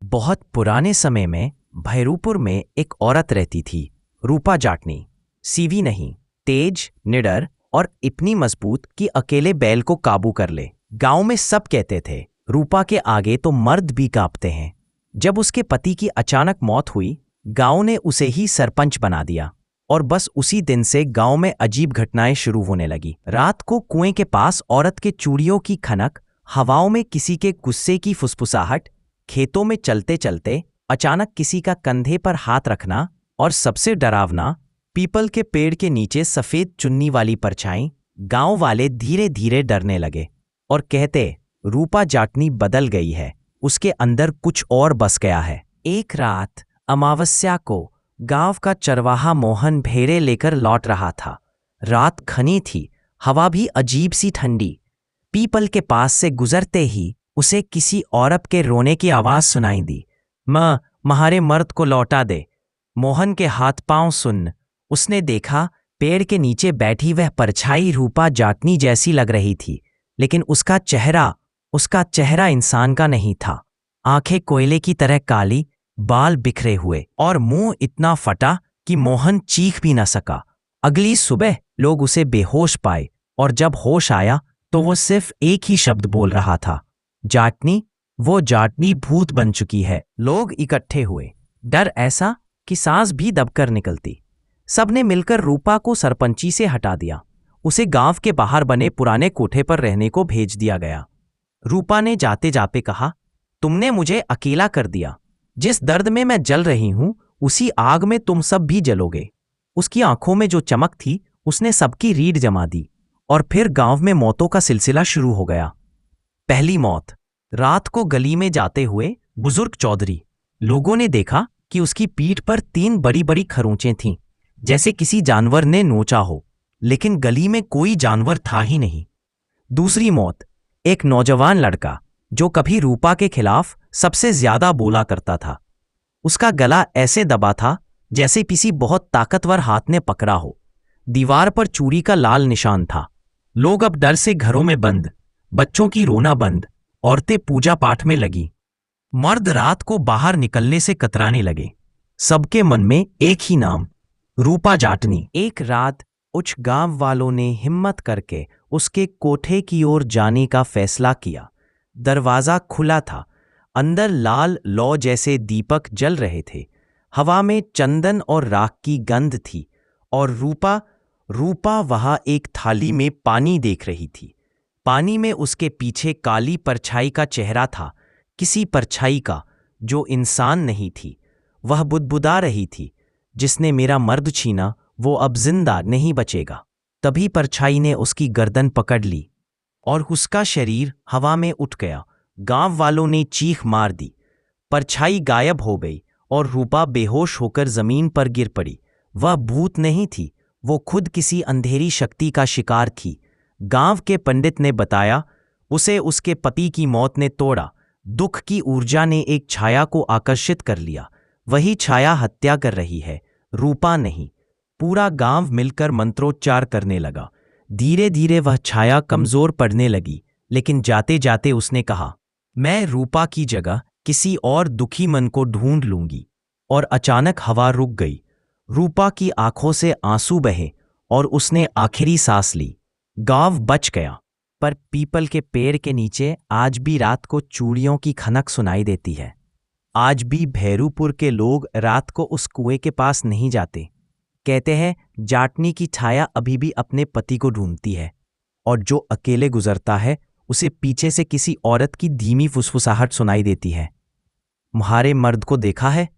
बहुत पुराने समय में भैरूपुर में एक औरत रहती थी, रूपा जाटनी। सीवी नहीं, तेज, निडर और इतनी मजबूत कि अकेले बैल को काबू कर ले। गांव में सब कहते थे, रूपा के आगे तो मर्द भी कांपते हैं। जब उसके पति की अचानक मौत हुई, गांव ने उसे ही सरपंच बना दिया और बस उसी दिन से गांव में अजीब घटनाएं शुरू होने लगी। रात को कुएं के पास औरत के चूड़ियों की खनक, हवाओं में किसी के गुस्से की फुसफुसाहट, खेतों में चलते चलते अचानक किसी का कंधे पर हाथ रखना और सबसे डरावना, पीपल के पेड़ के नीचे सफेद चुन्नी वाली परछाई। गांव वाले धीरे धीरे डरने लगे और कहते, रूपा जाटनी बदल गई है, उसके अंदर कुछ और बस गया है। एक रात अमावस्या को गांव का चरवाहा मोहन भेड़े लेकर लौट रहा था। रात घनी थी, हवा भी अजीब सी ठंडी। पीपल के पास से गुजरते ही उसे किसी औरत के रोने की आवाज सुनाई दी। मां, तुम्हारे मर्द को लौटा दे। मोहन के हाथ पांव सुन्न उसने देखा, पेड़ के नीचे बैठी वह परछाई रूपा जाटनी जैसी लग रही थी, लेकिन उसका चेहरा इंसान का नहीं था। आंखें कोयले की तरह काली, बाल बिखरे हुए और मुंह इतना फटा कि मोहन चीख भी न सका। अगली सुबह लोग उसे बेहोश पाए और जब होश आया तो वो सिर्फ एक ही शब्द बोल रहा था, जाटनी। वो जाटनी भूत बन चुकी है। लोग इकट्ठे हुए, डर ऐसा कि सांस भी दबकर निकलती। सबने मिलकर रूपा को सरपंची से हटा दिया। उसे गांव के बाहर बने पुराने कोठे पर रहने को भेज दिया गया। रूपा ने जाते जाते कहा, तुमने मुझे अकेला कर दिया। जिस दर्द में मैं जल रही हूं, उसी आग में तुम सब भी जलोगे। उसकी आंखों में जो चमक थी, उसने सबकी रीढ़ जमा दी और फिर गांव में मौतों का सिलसिला शुरू हो गया। पहली मौत, रात को गली में जाते हुए बुजुर्ग चौधरी। लोगों ने देखा कि उसकी पीठ पर 3 बड़ी बड़ी खरोंचें थीं, जैसे किसी जानवर ने नोचा हो, लेकिन गली में कोई जानवर था ही नहीं। दूसरी मौत, एक नौजवान लड़का जो कभी रूपा के खिलाफ सबसे ज्यादा बोला करता था। उसका गला ऐसे दबा था जैसे किसी बहुत ताकतवर हाथ ने पकड़ा हो। दीवार पर चूड़ी का लाल निशान था। लोग अब डर से घरों में बंद, बच्चों की रोना बंद, औरतें पूजा पाठ में लगी। मर्द रात को बाहर निकलने से कतराने लगे। सबके मन में एक ही नाम, रूपा जाटनी। एक रात उच्च गांव वालों ने हिम्मत करके उसके कोठे की ओर जाने का फैसला किया। दरवाजा खुला था, अंदर लाल लौ जैसे दीपक जल रहे थे। हवा में चंदन और राख की गंध थी और रूपा वहां एक थाली में पानी देख रही थी। पानी में उसके पीछे काली परछाई का चेहरा था, किसी परछाई का जो इंसान नहीं थी। वह बुदबुदा रही थी, जिसने मेरा मर्द छीना वो अब जिंदा नहीं बचेगा। तभी परछाई ने उसकी गर्दन पकड़ ली और उसका शरीर हवा में उठ गया। गांव वालों ने चीख मार दी। परछाई गायब हो गई और रूपा बेहोश होकर जमीन पर गिर पड़ी। वह भूत नहीं थी, वो खुद किसी अंधेरी शक्ति का शिकार थी। गांव के पंडित ने बताया, उसे उसके पति की मौत ने तोड़ा। दुख की ऊर्जा ने एक छाया को आकर्षित कर लिया। वही छाया हत्या कर रही है, रूपा नहीं। पूरा गांव मिलकर मंत्रोच्चार करने लगा। धीरे धीरे वह छाया कमजोर पड़ने लगी, लेकिन जाते जाते उसने कहा, मैं रूपा की जगह किसी और दुखी मन को ढूंढ लूंगी। और अचानक हवा रुक गई। रूपा की आंखों से आंसू बहे और उसने आखिरी सांस ली। गांव बच गया, पर पीपल के पेड़ के नीचे आज भी रात को चूड़ियों की खनक सुनाई देती है। आज भी भैरूपुर के लोग रात को उस कुएं के पास नहीं जाते। कहते हैं, जाटनी की छाया अभी भी अपने पति को ढूंढती है और जो अकेले गुजरता है उसे पीछे से किसी औरत की धीमी फुसफुसाहट सुनाई देती है। तुम्हारे मर्द को देखा है?